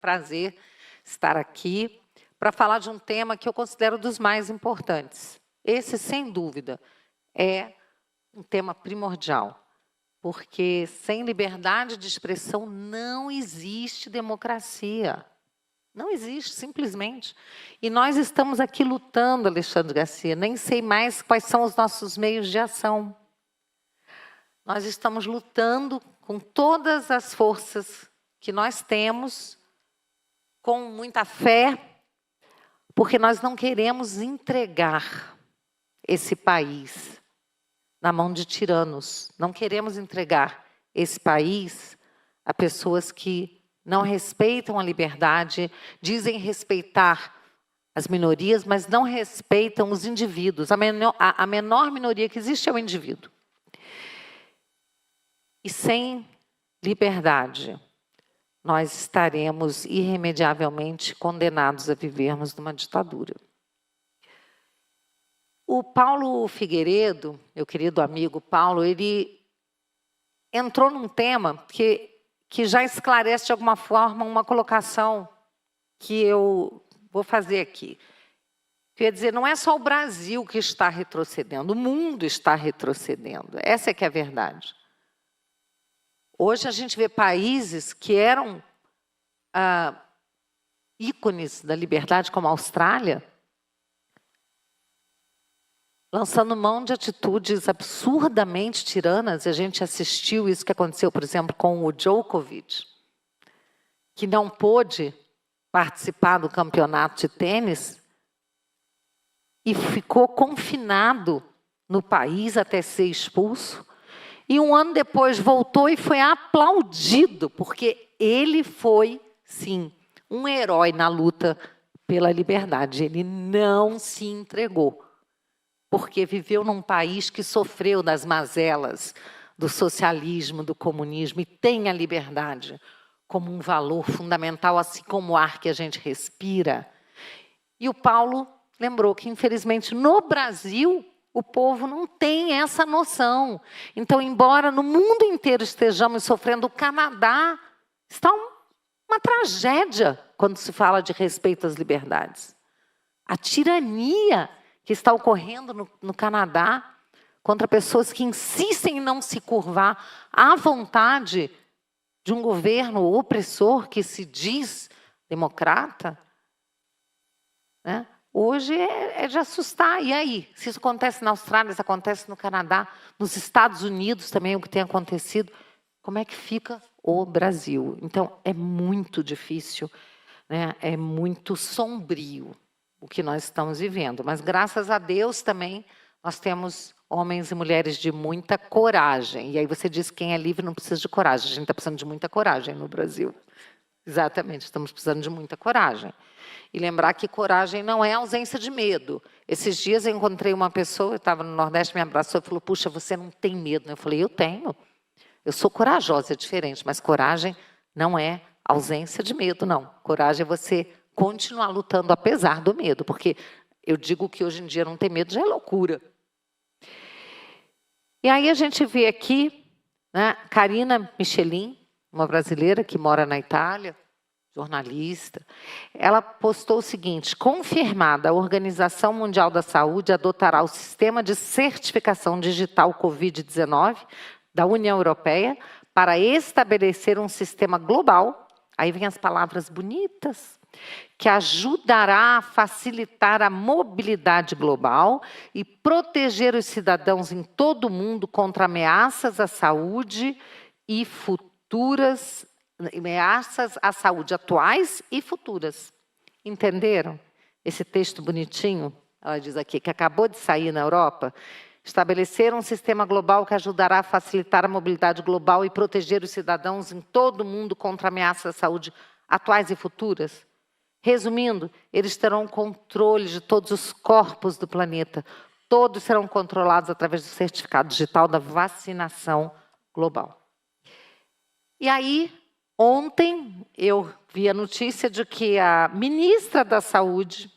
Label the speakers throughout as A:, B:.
A: prazer estar aqui para falar de um tema que eu considero dos mais importantes. Esse, sem dúvida, é um tema primordial, porque sem liberdade de expressão não existe democracia. Não existe, simplesmente. E nós estamos aqui lutando, Alexandre Garcia, nem sei mais quais são os nossos meios de ação. Nós estamos lutando com todas as forças que nós temos, com muita fé, porque nós não queremos entregar esse país na mão de tiranos. Não queremos entregar esse país a pessoas que não respeitam a liberdade, dizem respeitar as minorias, mas não respeitam os indivíduos. A menor minoria que existe é o indivíduo. E sem liberdade, nós estaremos irremediavelmente condenados a vivermos numa ditadura. O Paulo Figueiredo, meu querido amigo Paulo, ele entrou num tema que já esclarece de alguma forma uma colocação que eu vou fazer aqui. Quer dizer, não é só o Brasil que está retrocedendo, o mundo está retrocedendo. Essa é que é a verdade. Hoje a gente vê países que eram ícones da liberdade, como a Austrália, lançando mão de atitudes absurdamente tiranas. A gente assistiu isso que aconteceu, por exemplo, com o Djokovic, que não pôde participar do campeonato de tênis e ficou confinado no país até ser expulso. E um ano depois voltou e foi aplaudido, porque ele foi, sim, um herói na luta pela liberdade. Ele não se entregou, porque viveu num país que sofreu das mazelas do socialismo, do comunismo, e tem a liberdade como um valor fundamental, assim como o ar que a gente respira. E o Paulo lembrou que, infelizmente, no Brasil, o povo não tem essa noção. Então, embora no mundo inteiro estejamos sofrendo, o Canadá está uma tragédia quando se fala de respeito às liberdades. A tirania que está ocorrendo no Canadá contra pessoas que insistem em não se curvar à vontade de um governo opressor que se diz democrata, né? Hoje é de assustar. E aí? Se isso acontece na Austrália, se acontece no Canadá, nos Estados Unidos também, o que tem acontecido, como é que fica o Brasil? Então, é muito difícil, né? É muito sombrio o que nós estamos vivendo. Mas, graças a Deus, também, nós temos homens e mulheres de muita coragem. E aí você diz que quem é livre não precisa de coragem. A gente está precisando de muita coragem no Brasil. Exatamente, estamos precisando de muita coragem. E lembrar que coragem não é ausência de medo. Esses dias eu encontrei uma pessoa, eu estava no Nordeste, me abraçou e falou, puxa, você não tem medo? Eu falei, eu tenho. Eu sou corajosa, é diferente, mas coragem não é ausência de medo, não. Coragem é você continuar lutando apesar do medo, porque eu digo que hoje em dia não ter medo já é loucura. E aí a gente vê aqui, né, Karina Michelin, uma brasileira que mora na Itália, jornalista, ela postou o seguinte: confirmada, a Organização Mundial da Saúde adotará o sistema de certificação digital Covid-19 da União Europeia para estabelecer um sistema global, aí vem as palavras bonitas, que ajudará a facilitar a mobilidade global e proteger os cidadãos em todo o mundo contra ameaças à saúde e futuras ameaças à saúde atuais e futuras. Entenderam? Esse texto bonitinho, ela diz aqui, que acabou de sair na Europa, estabelecer um sistema global que ajudará a facilitar a mobilidade global e proteger os cidadãos em todo o mundo contra ameaças à saúde atuais e futuras. Resumindo, eles terão controle de todos os corpos do planeta. Todos serão controlados através do certificado digital da vacinação global. E aí, ontem, eu vi a notícia de que a ministra da Saúde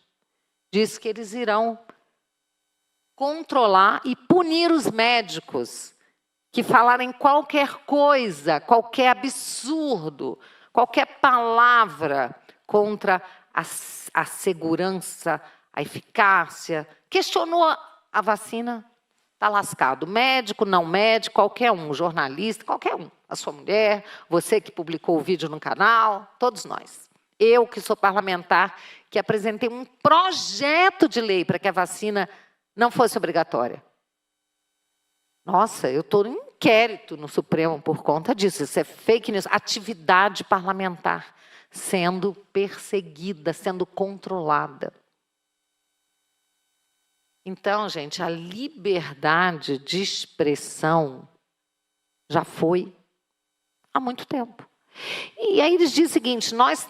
A: disse que eles irão controlar e punir os médicos que falarem qualquer coisa, qualquer absurdo, qualquer palavra contra a segurança, a eficácia, questionou a vacina, está lascado. Médico, não médico, qualquer um, jornalista, qualquer um. A sua mulher, você que publicou o vídeo no canal, todos nós. Eu, que sou parlamentar, que apresentei um projeto de lei para que a vacina não fosse obrigatória. Nossa, eu estou em inquérito no Supremo por conta disso. Isso é fake news, atividade parlamentar sendo perseguida, sendo controlada. Então, gente, a liberdade de expressão já foi há muito tempo. E aí eles dizem o seguinte, nós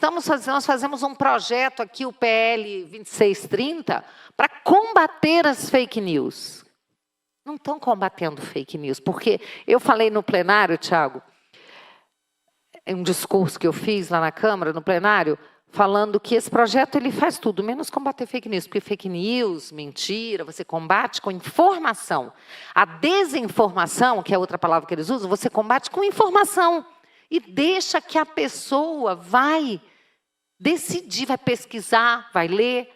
A: fazemos um projeto aqui, o PL 2630, para combater as fake news. Não estão combatendo fake news, porque eu falei no plenário, Tiago, em um discurso que eu fiz lá na Câmara, no plenário, falando que esse projeto ele faz tudo, menos combater fake news, porque fake news, mentira, você combate com informação. A desinformação, que é outra palavra que eles usam, você combate com informação. E deixa que a pessoa vai decidir, vai pesquisar, vai ler.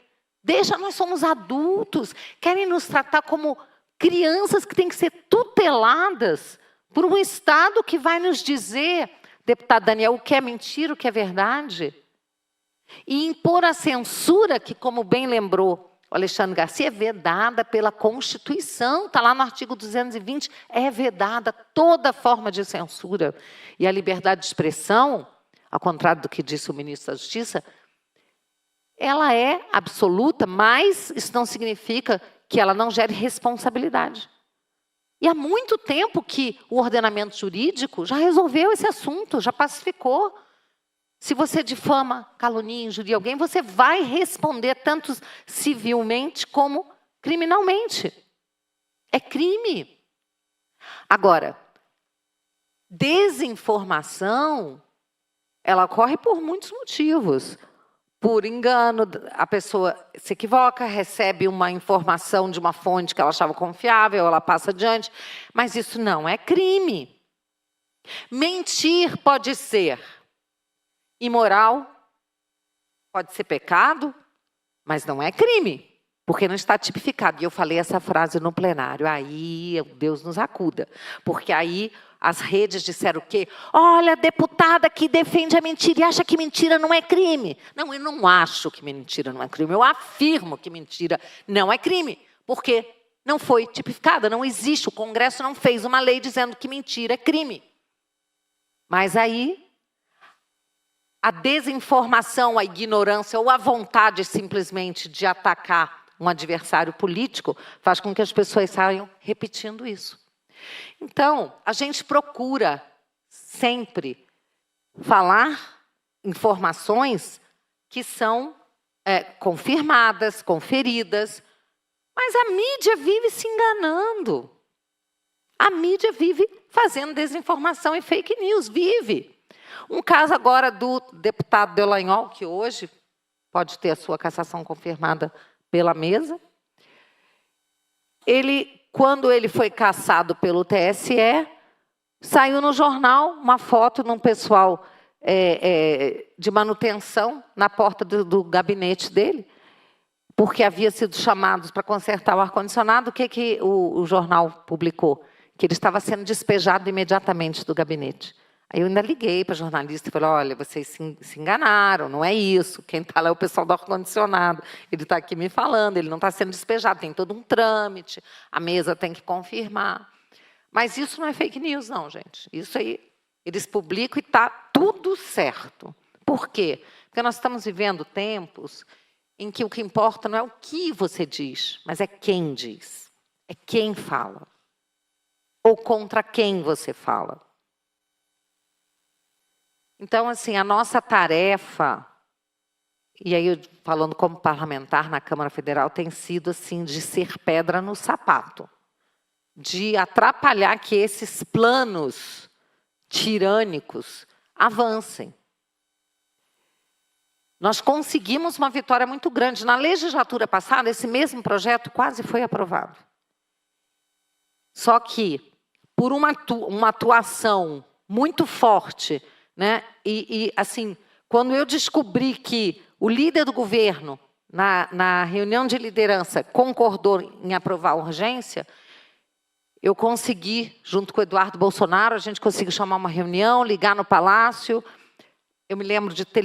A: Deixa, nós somos adultos, querem nos tratar como crianças que têm que ser tuteladas por um Estado que vai nos dizer, deputado Daniel, o que é mentira, o que é verdade. E impor a censura, que, como bem lembrou o Alexandre Garcia, é vedada pela Constituição, está lá no artigo 220, é vedada toda forma de censura. E a liberdade de expressão, ao contrário do que disse o ministro da Justiça, ela é absoluta, mas isso não significa que ela não gere responsabilidade. E há muito tempo que o ordenamento jurídico já resolveu esse assunto, já pacificou. Se você difama, calunia, injuria alguém, você vai responder tanto civilmente como criminalmente. É crime. Agora, desinformação, ela ocorre por muitos motivos. Por engano, a pessoa se equivoca, recebe uma informação de uma fonte que ela achava confiável, ela passa adiante, mas isso não é crime. Mentir pode ser imoral, pode ser pecado, mas não é crime, porque não está tipificado. E eu falei essa frase no plenário, aí Deus nos acuda, porque aí as redes disseram o quê? Olha, a deputada que defende a mentira e acha que mentira não é crime. Não, eu não acho que mentira não é crime, eu afirmo que mentira não é crime, porque não foi tipificada, não existe, o Congresso não fez uma lei dizendo que mentira é crime. Mas aí a desinformação, a ignorância ou a vontade simplesmente de atacar um adversário político faz com que as pessoas saiam repetindo isso. Então, a gente procura sempre falar informações que são confirmadas, conferidas, mas a mídia vive se enganando. A mídia vive fazendo desinformação e fake news, vive. Um caso agora do deputado Delanhol, que hoje pode ter a sua cassação confirmada pela mesa. Quando ele foi cassado pelo TSE, saiu no jornal uma foto de um pessoal de manutenção na porta do gabinete dele, porque havia sido chamados para consertar o ar-condicionado. O que o jornal publicou? Que ele estava sendo despejado imediatamente do gabinete. Aí eu ainda liguei para a jornalista e falei, olha, vocês se enganaram, não é isso. Quem está lá é o pessoal do ar-condicionado. Ele está aqui me falando, ele não está sendo despejado, tem todo um trâmite, a mesa tem que confirmar. Mas isso não é fake news, não, gente. Isso aí, eles publicam e está tudo certo. Por quê? Porque nós estamos vivendo tempos em que o que importa não é o que você diz, mas é quem diz. É quem fala. Ou contra quem você fala. Então, assim, a nossa tarefa, e aí eu falando como parlamentar na Câmara Federal, tem sido assim, de ser pedra no sapato, de atrapalhar que esses planos tirânicos avancem. Nós conseguimos uma vitória muito grande. Na legislatura passada, esse mesmo projeto quase foi aprovado. Só que, por uma atuação muito forte né? Assim, quando eu descobri que o líder do governo, na reunião de liderança, concordou em aprovar a urgência, eu consegui, junto com o Eduardo Bolsonaro, a gente conseguiu chamar uma reunião, ligar no Palácio. Eu me lembro de ter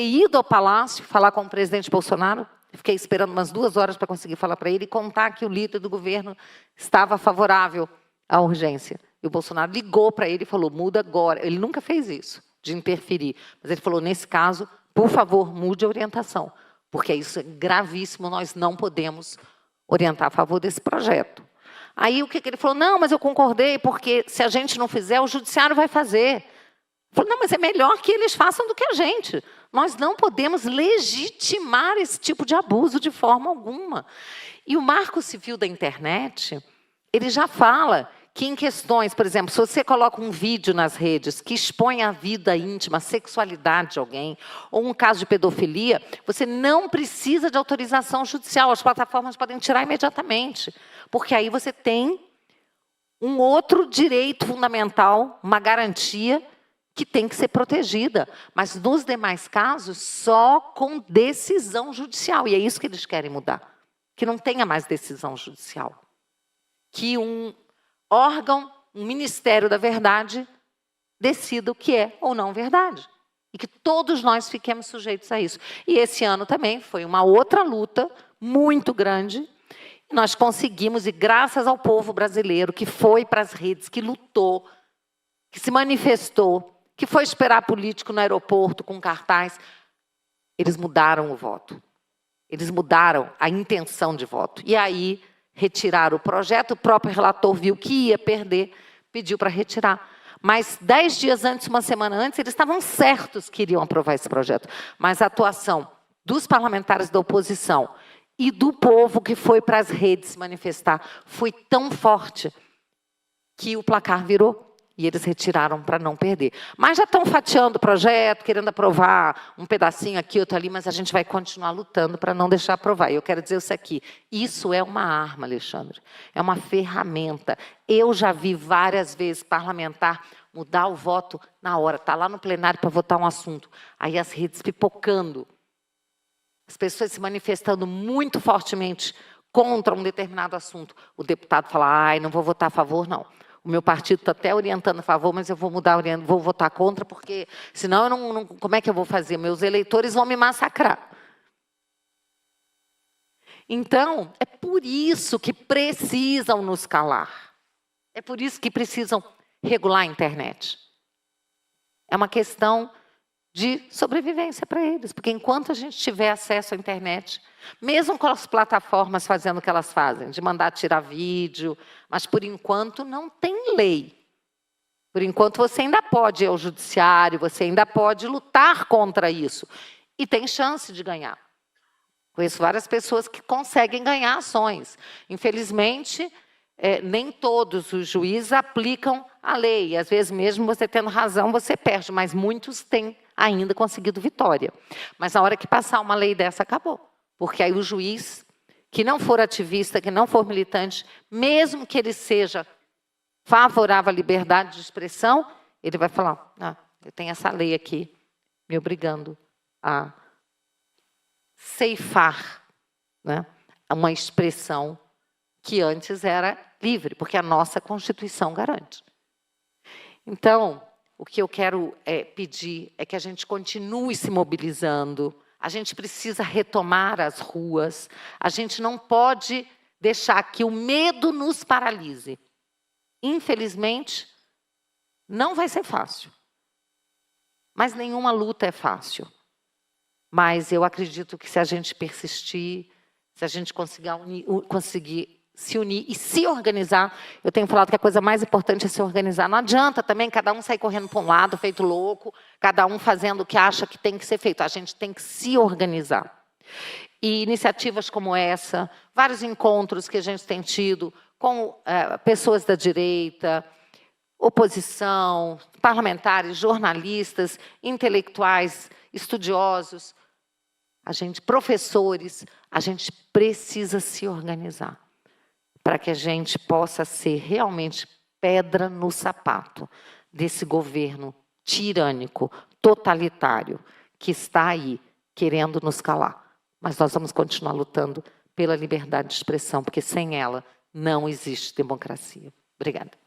A: ido ao Palácio, falar com o presidente Bolsonaro. Fiquei esperando umas 2 horas para conseguir falar para ele e contar que o líder do governo estava favorável à urgência. E o Bolsonaro ligou para ele e falou, muda agora. Ele nunca fez isso, de interferir. Mas ele falou, nesse caso, por favor, mude a orientação, porque isso é gravíssimo, nós não podemos orientar a favor desse projeto. Aí o que ele falou? Não, mas eu concordei, porque se a gente não fizer, o judiciário vai fazer. Eu falei, não, mas é melhor que eles façam do que a gente. Nós não podemos legitimar esse tipo de abuso de forma alguma. E o Marco Civil da Internet, ele já fala que em questões, por exemplo, se você coloca um vídeo nas redes que expõe a vida íntima, a sexualidade de alguém, ou um caso de pedofilia, você não precisa de autorização judicial. As plataformas podem tirar imediatamente, porque aí você tem um outro direito fundamental, uma garantia que tem que ser protegida. Mas, nos demais casos, só com decisão judicial. E é isso que eles querem mudar. Que não tenha mais decisão judicial. Que um órgão, um Ministério da Verdade, decida o que é ou não verdade. E que todos nós fiquemos sujeitos a isso. E esse ano também foi uma outra luta muito grande. Nós conseguimos, e graças ao povo brasileiro, que foi para as redes, que lutou, que se manifestou, que foi esperar político no aeroporto com cartaz, eles mudaram o voto. Eles mudaram a intenção de voto. E aí retiraram o projeto, o próprio relator viu que ia perder, pediu para retirar. Mas 10 dias antes, uma semana antes, eles estavam certos que iriam aprovar esse projeto. Mas a atuação dos parlamentares da oposição e do povo que foi para as redes se manifestar foi tão forte que o placar virou. E eles retiraram para não perder. Mas já estão fatiando o projeto, querendo aprovar um pedacinho aqui, outro ali, mas a gente vai continuar lutando para não deixar aprovar. E eu quero dizer isso aqui. Isso é uma arma, Alexandre. É uma ferramenta. Eu já vi várias vezes parlamentar mudar o voto na hora. Está lá no plenário para votar um assunto. Aí as redes pipocando. As pessoas se manifestando muito fortemente contra um determinado assunto. O deputado fala, ai, não vou votar a favor, não. O meu partido está até orientando a favor, mas eu vou mudar, vou votar contra, porque senão eu não, como é que eu vou fazer? Meus eleitores vão me massacrar. Então, é por isso que precisam nos calar. É por isso que precisam regular a internet. É uma questão de sobrevivência para eles, porque enquanto a gente tiver acesso à internet, mesmo com as plataformas fazendo o que elas fazem, de mandar tirar vídeo, mas por enquanto não tem lei. Por enquanto você ainda pode ir ao judiciário, você ainda pode lutar contra isso. E tem chance de ganhar. Conheço várias pessoas que conseguem ganhar ações. Infelizmente, nem todos os juízes aplicam a lei. E, às vezes, mesmo você tendo razão, você perde. Mas muitos têm ainda conseguido vitória. Mas na hora que passar uma lei dessa, acabou. Porque aí o juiz, que não for ativista, que não for militante, mesmo que ele seja favorável à liberdade de expressão, ele vai falar, eu tenho essa lei aqui me obrigando a ceifar, né, uma expressão que antes era livre, porque a nossa Constituição garante. Então, o que eu quero pedir é que a gente continue se mobilizando. A gente precisa retomar as ruas. A gente não pode deixar que o medo nos paralise. Infelizmente, não vai ser fácil. Mas nenhuma luta é fácil. Mas eu acredito que se a gente persistir, se a gente conseguir se unir e se organizar, eu tenho falado que a coisa mais importante é se organizar. Não adianta também cada um sair correndo para um lado, feito louco, cada um fazendo o que acha que tem que ser feito. A gente tem que se organizar. E iniciativas como essa, vários encontros que a gente tem tido com pessoas da direita, oposição, parlamentares, jornalistas, intelectuais, estudiosos, professores, a gente precisa se organizar para que a gente possa ser realmente pedra no sapato desse governo tirânico, totalitário, que está aí, querendo nos calar. Mas nós vamos continuar lutando pela liberdade de expressão, porque sem ela não existe democracia. Obrigada.